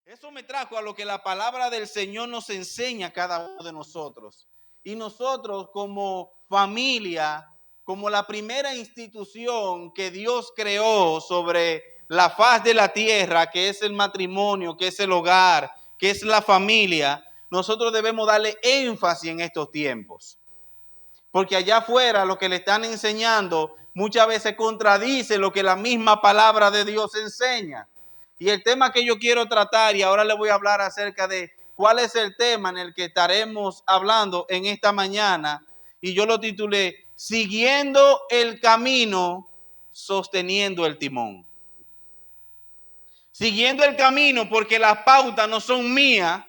Eso me trajo a lo que la palabra del Señor nos enseña a cada uno de nosotros. Y nosotros como familia, como la primera institución que Dios creó sobre la faz de la tierra, que es el matrimonio, que es el hogar, que es la familia, nosotros debemos darle énfasis en estos tiempos. Porque allá afuera lo que le están enseñando muchas veces contradice lo que la misma palabra de Dios enseña. Y el tema que yo quiero tratar, y ahora le voy a hablar acerca de cuál es el tema en el que estaremos hablando en esta mañana, y yo lo titulé Siguiendo el camino, sosteniendo el timón. Siguiendo el camino, porque las pautas no son mías,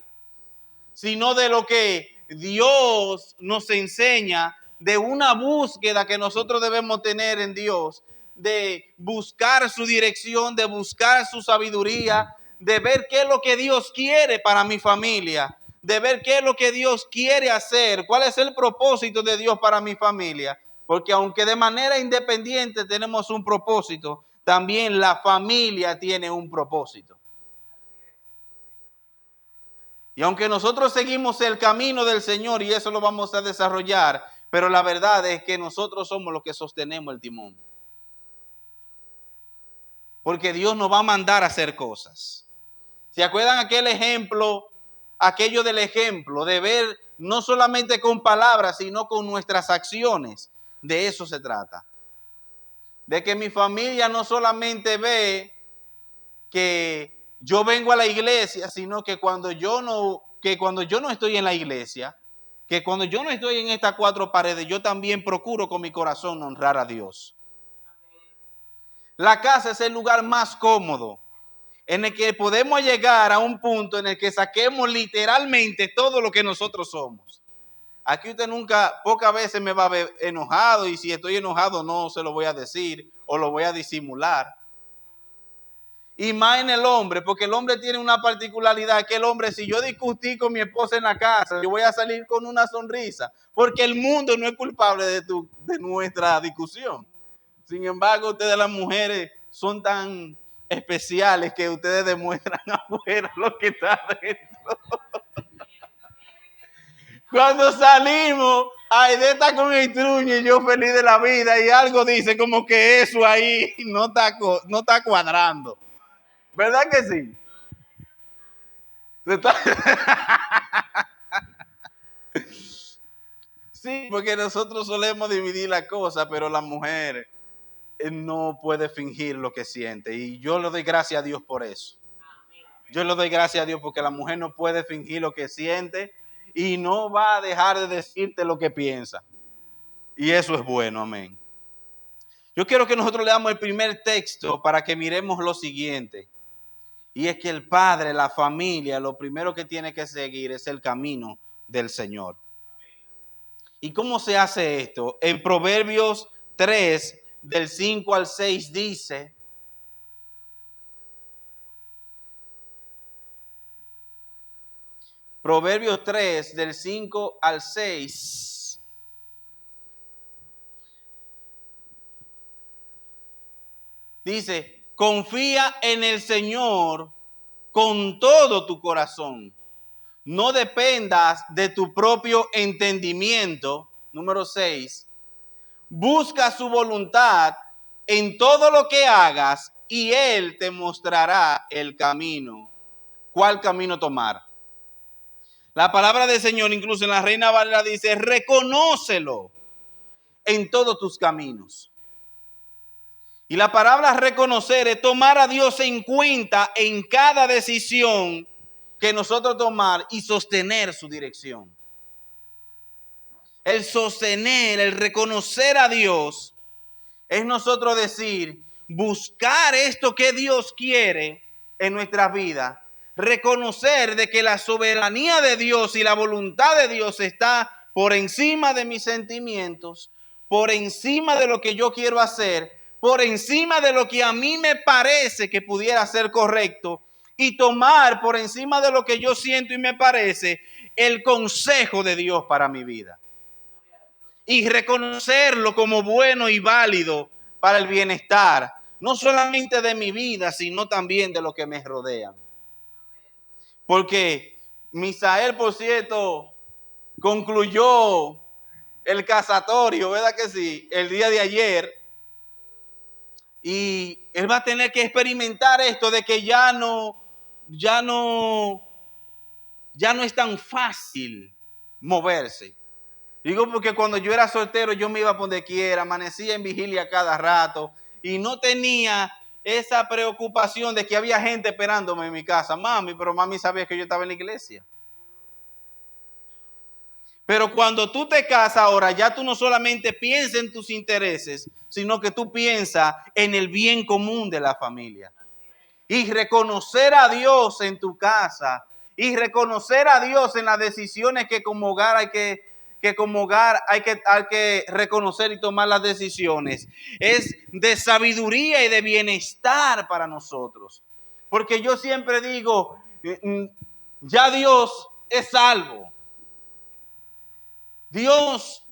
sino de lo que Dios nos enseña, de una búsqueda que nosotros debemos tener en Dios, de buscar su dirección, de buscar su sabiduría, de ver qué es lo que Dios quiere para mi familia, de ver qué es lo que Dios quiere hacer, cuál es el propósito de Dios para mi familia. Porque aunque de manera independiente tenemos un propósito, también la familia tiene un propósito. Y aunque nosotros seguimos el camino del Señor, y eso lo vamos a desarrollar, pero la verdad es que nosotros somos los que sostenemos el timón. Porque Dios nos va a mandar a hacer cosas. ¿Se acuerdan aquel ejemplo, aquello del ejemplo, de ver no solamente con palabras, sino con nuestras acciones? De eso se trata. De que mi familia no solamente ve que yo vengo a la iglesia, sino que cuando yo no estoy en la iglesia, que cuando yo no estoy en estas cuatro paredes, yo también procuro con mi corazón honrar a Dios. La casa es el lugar más cómodo en el que podemos llegar a un punto en el que saquemos literalmente todo lo que nosotros somos. Aquí usted pocas veces me va a ver enojado, y si estoy enojado no se lo voy a decir o lo voy a disimular. Y más en el hombre, porque el hombre tiene una particularidad, que el hombre, si yo discutí con mi esposa en la casa, yo voy a salir con una sonrisa, porque el mundo no es culpable de nuestra discusión. Sin embargo, ustedes las mujeres son tan especiales que ustedes demuestran afuera lo que está adentro. Cuando salimos, Aide está con el truño y yo feliz de la vida, y algo dice como que eso ahí no está cuadrando. ¿Verdad que sí? Sí, porque nosotros solemos dividir la cosa, pero la mujer no puede fingir lo que siente. Y yo le doy gracias a Dios por eso. Yo le doy gracias a Dios porque la mujer no puede fingir lo que siente y no va a dejar de decirte lo que piensa. Y eso es bueno, amén. Yo quiero que nosotros leamos el primer texto para que miremos lo siguiente. Y es que el padre, la familia, lo primero que tiene que seguir es el camino del Señor. ¿Y cómo se hace esto? En Proverbios 3, del 5 al 6 dice: Proverbios 3, del 5 al 6. Dice: confía en el Señor con todo tu corazón. No dependas de tu propio entendimiento. Número 6. Busca su voluntad en todo lo que hagas y Él te mostrará el camino. ¿Cuál camino tomar? La palabra del Señor, incluso en la Reina Valera, dice: reconócelo en todos tus caminos. Y la palabra reconocer es tomar a Dios en cuenta en cada decisión que nosotros tomar y sostener su dirección. El sostener, el reconocer a Dios es nosotros decir, buscar esto que Dios quiere en nuestra vida, reconocer de que la soberanía de Dios y la voluntad de Dios está por encima de mis sentimientos, por encima de lo que yo quiero hacer, por encima de lo que a mí me parece que pudiera ser correcto, y tomar por encima de lo que yo siento y me parece el consejo de Dios para mi vida. Y reconocerlo como bueno y válido para el bienestar, no solamente de mi vida, sino también de lo que me rodean. porque Misael, por cierto, concluyó el casatorio, ¿verdad que sí? El día de ayer. Y él va a tener que experimentar esto de que ya no es tan fácil moverse. Digo porque cuando yo era soltero yo me iba por donde quiera, amanecía en vigilia cada rato y no tenía esa preocupación de que había gente esperándome en mi casa. Pero mami sabía que yo estaba en la iglesia. Pero cuando tú te casas ahora, ya tú no solamente piensas en tus intereses, sino que tú piensas en el bien común de la familia. Y reconocer a Dios en tu casa y reconocer a Dios en las decisiones que como hogar hay que reconocer y tomar las decisiones. Es de sabiduría y de bienestar para nosotros. Porque yo siempre digo, ya Dios es salvo. Dios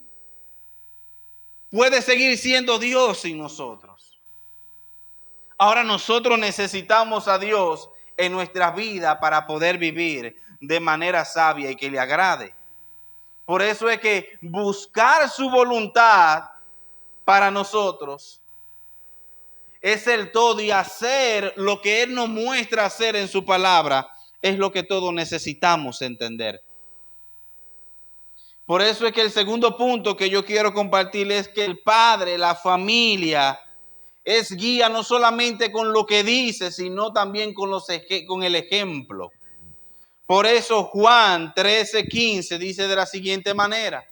puede seguir siendo Dios sin nosotros. Ahora nosotros necesitamos a Dios en nuestra vida para poder vivir de manera sabia y que le agrade. Por eso es que buscar su voluntad para nosotros es el todo, y hacer lo que Él nos muestra hacer en su palabra es lo que todos necesitamos entender. Por eso es que el segundo punto que yo quiero compartir es que el padre, la familia, es guía no solamente con lo que dice, sino también con el ejemplo. Por eso Juan 13:15 dice de la siguiente manera.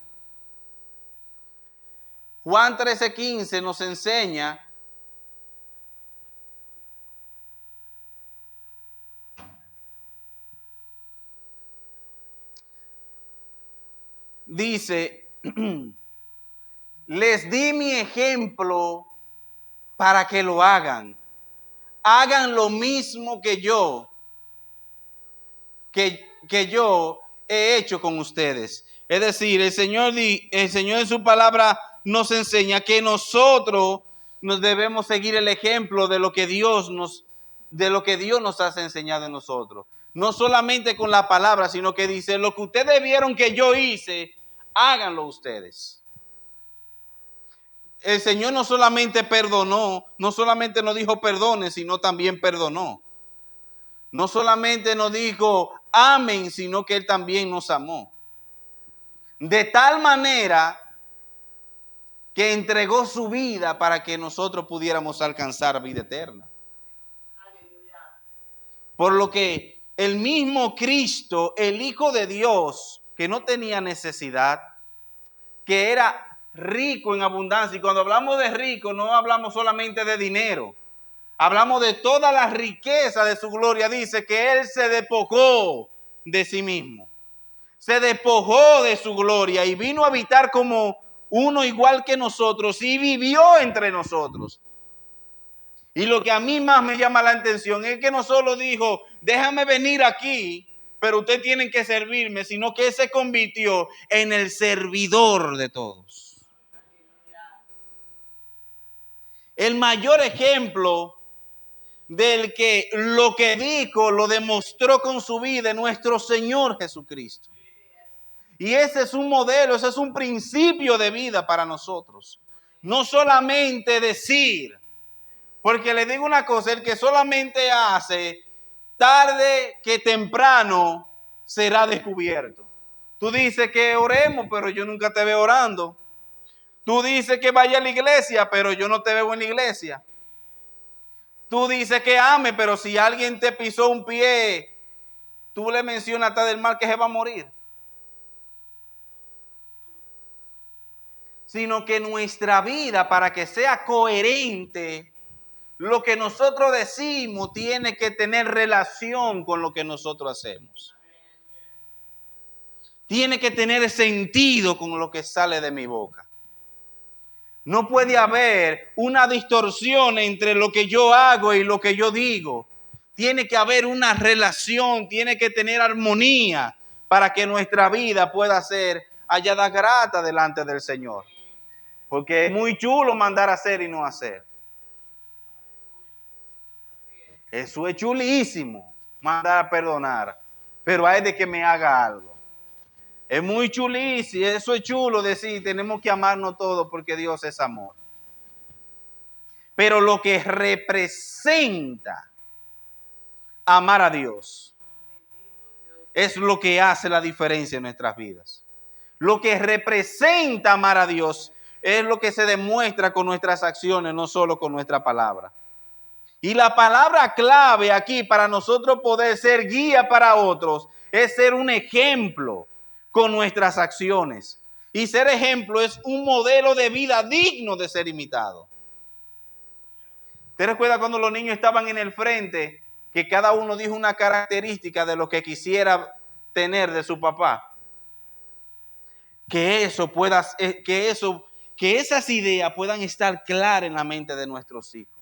Juan 13:15 nos enseña dice, les di mi ejemplo para que lo hagan. Hagan lo mismo que yo he hecho con ustedes. Es decir, el Señor en su palabra nos enseña que nosotros nos debemos seguir el ejemplo de lo que Dios nos ha enseñado en nosotros. No solamente con la palabra, sino que dice, lo que ustedes vieron que yo hice, háganlo ustedes. El Señor no solamente perdonó, no solamente nos dijo perdone, sino también perdonó. No solamente nos dijo amen, sino que Él también nos amó. De tal manera que entregó su vida para que nosotros pudiéramos alcanzar vida eterna. Por lo que el mismo Cristo, el Hijo de Dios, que no tenía necesidad, que era rico en abundancia, y cuando hablamos de rico no hablamos solamente de dinero, hablamos de toda la riqueza de su gloria. Dice que Él se despojó de sí mismo, se despojó de su gloria y vino a habitar como uno igual que nosotros y vivió entre nosotros. Y lo que a mí más me llama la atención es que no solo dijo, déjame venir aquí, pero ustedes tienen que servirme, sino que Él se convirtió en el servidor de todos. El mayor ejemplo del que lo que dijo lo demostró con su vida es nuestro Señor Jesucristo. Y ese es un modelo, ese es un principio de vida para nosotros. No solamente decir, porque le digo una cosa, el que solamente hace, tarde que temprano será descubierto. Tú dices que oremos, pero yo nunca te veo orando. Tú dices que vaya a la iglesia, pero yo no te veo en la iglesia. Tú dices que ame, pero si alguien te pisó un pie, tú le mencionas hasta del mal que se va a morir. Sino que nuestra vida, para que sea coherente, lo que nosotros decimos tiene que tener relación con lo que nosotros hacemos. Tiene que tener sentido con lo que sale de mi boca. No puede haber una distorsión entre lo que yo hago y lo que yo digo. Tiene que haber una relación, tiene que tener armonía para que nuestra vida pueda ser hallada grata delante del Señor. Porque es muy chulo mandar a hacer y no hacer. Eso es chulísimo, mandar a perdonar. pero hay de que me haga algo. Es muy chulísimo, eso es chulo decir, tenemos que amarnos todos porque Dios es amor. Pero lo que representa amar a Dios es lo que hace la diferencia en nuestras vidas. Lo que representa amar a Dios es lo que se demuestra con nuestras acciones, no solo con nuestra palabra. Y la palabra clave aquí para nosotros poder ser guía para otros es ser un ejemplo con nuestras acciones. Y ser ejemplo es un modelo de vida digno de ser imitado. ¿Te recuerdas cuando los niños estaban en el frente, que cada uno dijo una característica de lo que quisiera tener de su papá? Que esas ideas puedan estar claras en la mente de nuestros hijos.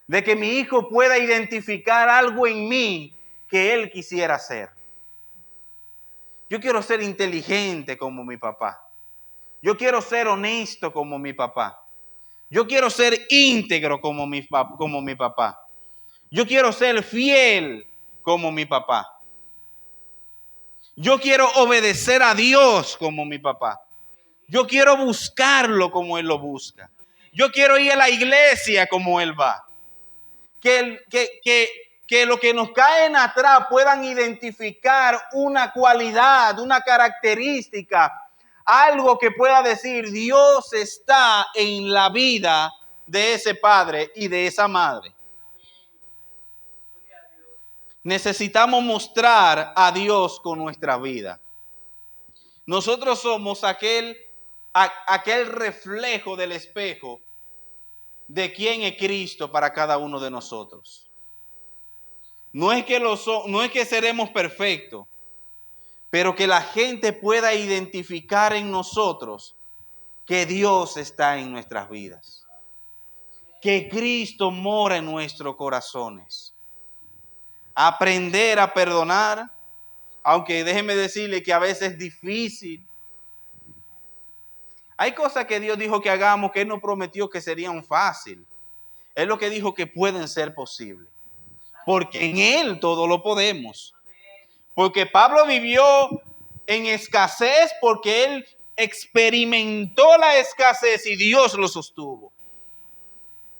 De que mi hijo pueda identificar algo en mí que él quisiera ser. Yo quiero ser inteligente como mi papá. Yo quiero ser honesto como mi papá. Yo quiero ser íntegro como mi papá. Yo quiero ser fiel como mi papá. Yo quiero obedecer a Dios como mi papá. Yo quiero buscarlo como Él lo busca. Yo quiero ir a la iglesia como Él va. Que los que nos caen atrás puedan identificar una cualidad, una característica, algo que pueda decir, Dios está en la vida de ese padre y de esa madre. Necesitamos mostrar a Dios con nuestra vida. Nosotros somos aquel reflejo del espejo de quién es Cristo para cada uno de nosotros. No es que seremos perfectos, pero que la gente pueda identificar en nosotros que Dios está en nuestras vidas, que Cristo mora en nuestros corazones. Aprender a perdonar, aunque déjeme decirle que a veces es difícil. Hay cosas que Dios dijo que hagamos que Él nos prometió que serían fáciles. Él lo que dijo que pueden ser posibles. Porque en Él todo lo podemos. Porque Pablo vivió en escasez porque él experimentó la escasez y Dios lo sostuvo.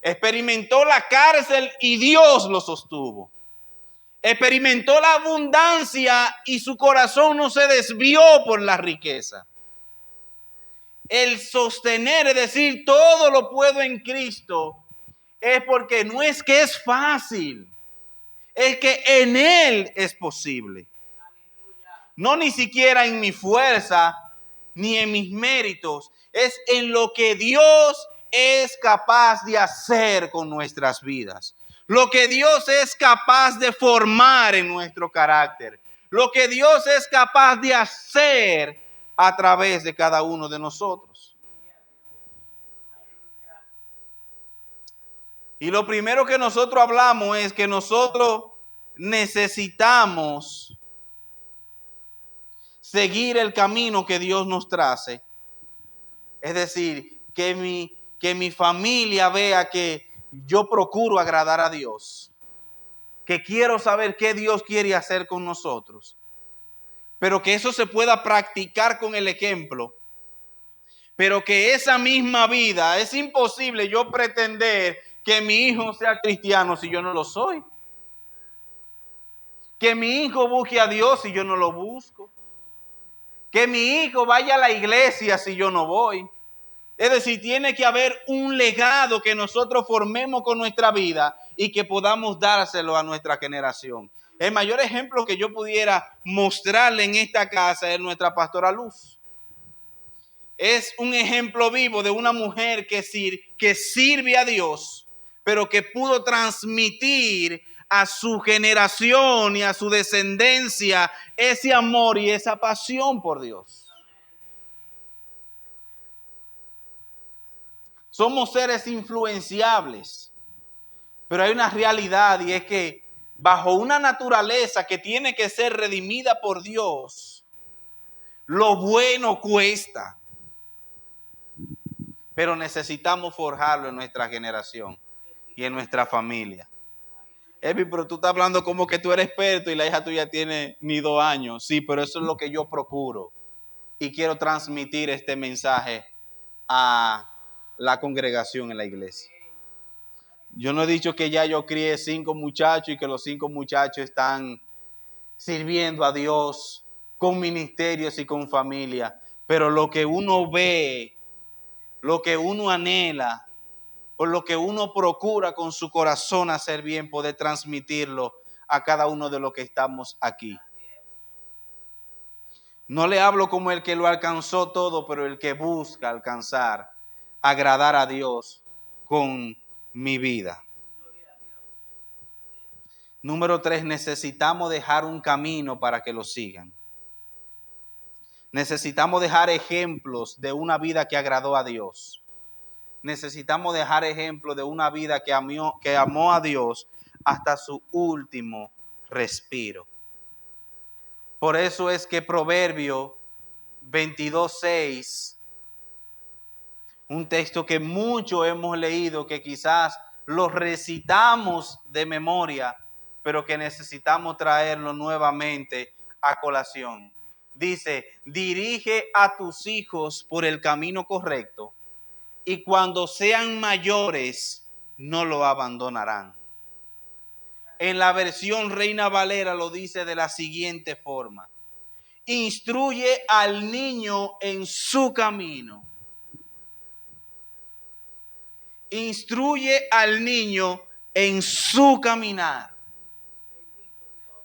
Experimentó la cárcel y Dios lo sostuvo. Experimentó la abundancia y su corazón no se desvió por la riqueza. El sostener, es decir, todo lo puedo en Cristo, es porque no es que es fácil, es que en Él es posible. No ni siquiera en mi fuerza, ni en mis méritos, es en lo que Dios es capaz de hacer con nuestras vidas. Lo que Dios es capaz de formar en nuestro carácter. Lo que Dios es capaz de hacer a través de cada uno de nosotros. Y lo primero que nosotros hablamos es que nosotros necesitamos seguir el camino que Dios nos trace. Es decir, que mi familia vea que yo procuro agradar a Dios, que quiero saber qué Dios quiere hacer con nosotros, pero que eso se pueda practicar con el ejemplo, pero que esa misma vida, es imposible yo pretender que mi hijo sea cristiano si yo no lo soy, que mi hijo busque a Dios si yo no lo busco, que mi hijo vaya a la iglesia si yo no voy. Es decir, tiene que haber un legado que nosotros formemos con nuestra vida y que podamos dárselo a nuestra generación. El mayor ejemplo que yo pudiera mostrarle en esta casa es nuestra pastora Luz. Es un ejemplo vivo de una mujer que sirve a Dios, pero que pudo transmitir a su generación y a su descendencia ese amor y esa pasión por Dios. Somos seres influenciables, pero hay una realidad y es que bajo una naturaleza que tiene que ser redimida por Dios, lo bueno cuesta, pero necesitamos forjarlo en nuestra generación y en nuestra familia. Evi, pero tú estás hablando como que tú eres experto y la hija tuya tiene ni 2 años. Sí, pero eso es lo que yo procuro. Y quiero transmitir este mensaje a la congregación en la iglesia. Yo no he dicho que ya yo crié 5 muchachos y que los 5 muchachos están sirviendo a Dios con ministerios y con familia. Pero lo que uno ve, lo que uno anhela, por lo que uno procura con su corazón hacer bien, poder transmitirlo a cada uno de los que estamos aquí. No le hablo como el que lo alcanzó todo, pero el que busca alcanzar, agradar a Dios con mi vida. Número 3, necesitamos dejar un camino para que lo sigan. Necesitamos dejar ejemplos de una vida que agradó a Dios. Necesitamos dejar ejemplos de una vida que amó a Dios hasta su último respiro. Por eso es que Proverbio 22:6, un texto que mucho hemos leído, que quizás lo recitamos de memoria, pero que necesitamos traerlo nuevamente a colación. Dice, dirige a tus hijos por el camino correcto y cuando sean mayores no lo abandonarán. En la versión Reina Valera lo dice de la siguiente forma: instruye al niño en su camino. Instruye al niño en su caminar.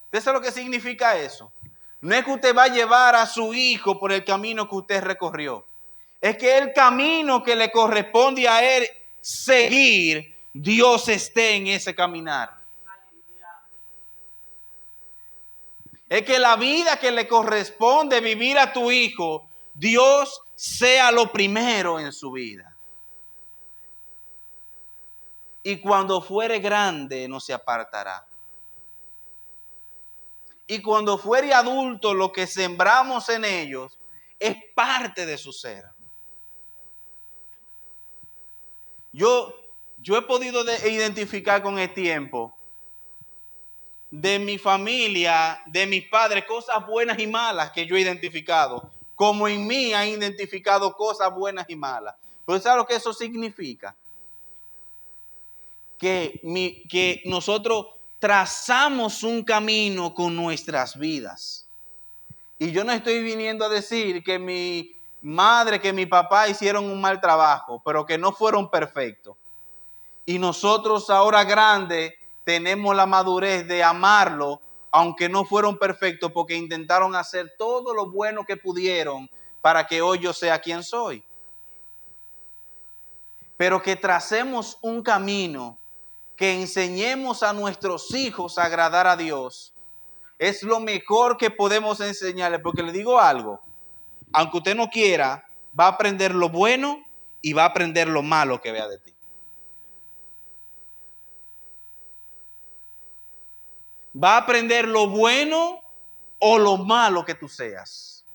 ¿Usted sabe lo que significa eso? No es que usted va a llevar a su hijo por el camino que usted recorrió. Es que el camino que le corresponde a él seguir, Dios esté en ese caminar. Es que la vida que le corresponde vivir a tu hijo, Dios sea lo primero en su vida. Y cuando fuere grande no se apartará. Y cuando fuere adulto, lo que sembramos en ellos es parte de su ser. Yo he podido identificar con el tiempo de mi familia, de mis padres, cosas buenas y malas que yo he identificado, como en mí han identificado cosas buenas y malas. Pero ¿sabes lo que eso significa? Que nosotros trazamos un camino con nuestras vidas. Y yo no estoy viniendo a decir que mi madre, que mi papá hicieron un mal trabajo, pero que no fueron perfectos. Y nosotros ahora grandes tenemos la madurez de amarlo, aunque no fueron perfectos, porque intentaron hacer todo lo bueno que pudieron para que hoy yo sea quien soy. Pero que tracemos un camino, que enseñemos a nuestros hijos a agradar a Dios, es lo mejor que podemos enseñarles, porque le digo algo, aunque usted no quiera, va a aprender lo bueno y va a aprender lo malo que vea de ti. Va a aprender lo bueno o lo malo que tú seas.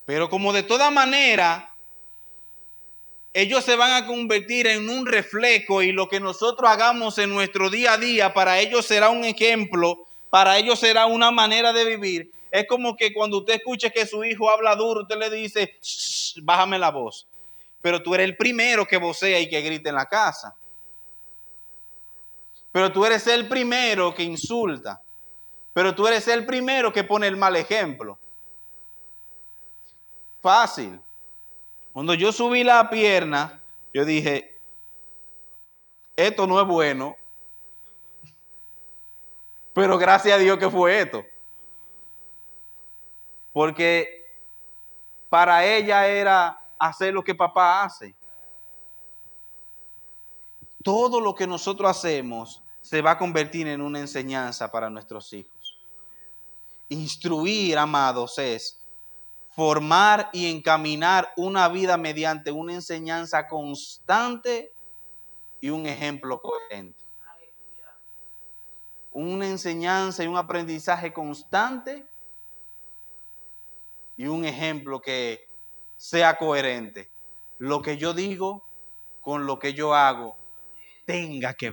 Pero como de toda manera, ellos se van a convertir en un reflejo y lo que nosotros hagamos en nuestro día a día para ellos será un ejemplo, para ellos será una manera de vivir. Es como que cuando usted escuche que su hijo habla duro, usted le dice, bájame la voz. Pero tú eres el primero que vocea y que grita en la casa. Pero tú eres el primero que insulta. Pero tú eres el primero que pone el mal ejemplo. Fácil. Cuando yo subí la pierna, yo dije, esto no es bueno, pero gracias a Dios que fue esto. Porque para ella era hacer lo que papá hace. Todo lo que nosotros hacemos se va a convertir en una enseñanza para nuestros hijos. Instruir, amados, es formar y encaminar una vida mediante una enseñanza constante y un ejemplo coherente. Una enseñanza y un aprendizaje constante y un ejemplo que sea coherente. Lo que yo digo con lo que yo hago tenga que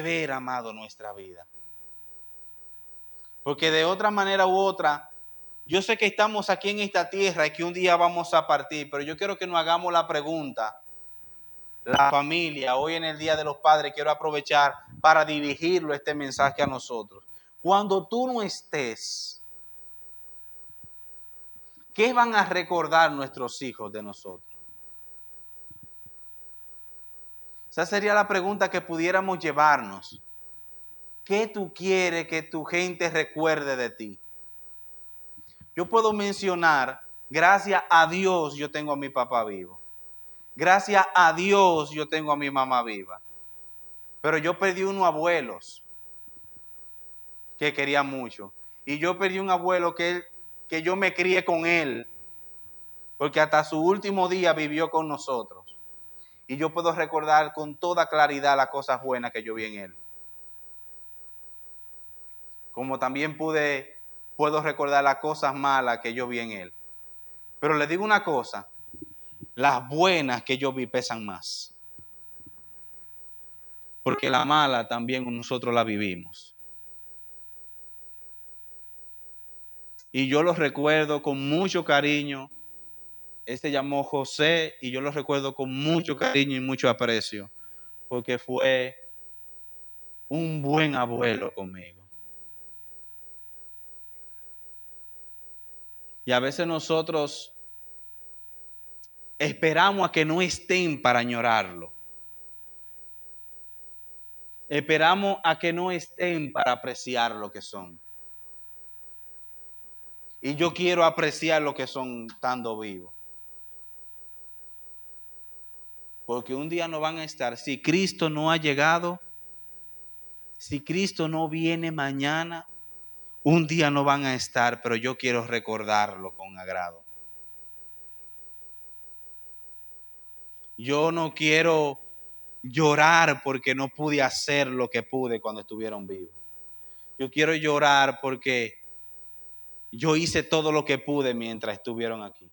ver, amado, nuestra vida. Porque de otra manera u otra, yo sé que estamos aquí en esta tierra y que un día vamos a partir, pero yo quiero que nos hagamos la pregunta, la familia, hoy en el Día de los Padres, quiero aprovechar para dirigirlo este mensaje a nosotros. Cuando tú no estés, ¿qué van a recordar nuestros hijos de nosotros? Esa sería la pregunta que pudiéramos llevarnos. ¿Qué tú quieres que tu gente recuerde de ti? Yo puedo mencionar, gracias a Dios yo tengo a mi papá vivo. Gracias a Dios yo tengo a mi mamá viva. Pero yo perdí unos abuelos que quería mucho. Y yo perdí un abuelo que yo me crié con él. Porque hasta su último día vivió con nosotros. Y yo puedo recordar con toda claridad las cosas buenas que yo vi en él. Como también puedo recordar las cosas malas que yo vi en él. Pero le digo una cosa, las buenas que yo vi pesan más. Porque la mala también nosotros la vivimos. Y yo lo recuerdo con mucho cariño. Él se llamó José y yo lo recuerdo con mucho cariño y mucho aprecio. Porque fue un buen abuelo conmigo. Y a veces nosotros esperamos a que no estén para añorarlo. Esperamos a que no estén para apreciar lo que son. Y yo quiero apreciar lo que son estando vivos. Porque un día no van a estar. Si Cristo no ha llegado, si Cristo no viene mañana, un día no van a estar, pero yo quiero recordarlo con agrado. Yo no quiero llorar porque no pude hacer lo que pude cuando estuvieron vivos. Yo quiero llorar porque yo hice todo lo que pude mientras estuvieron aquí.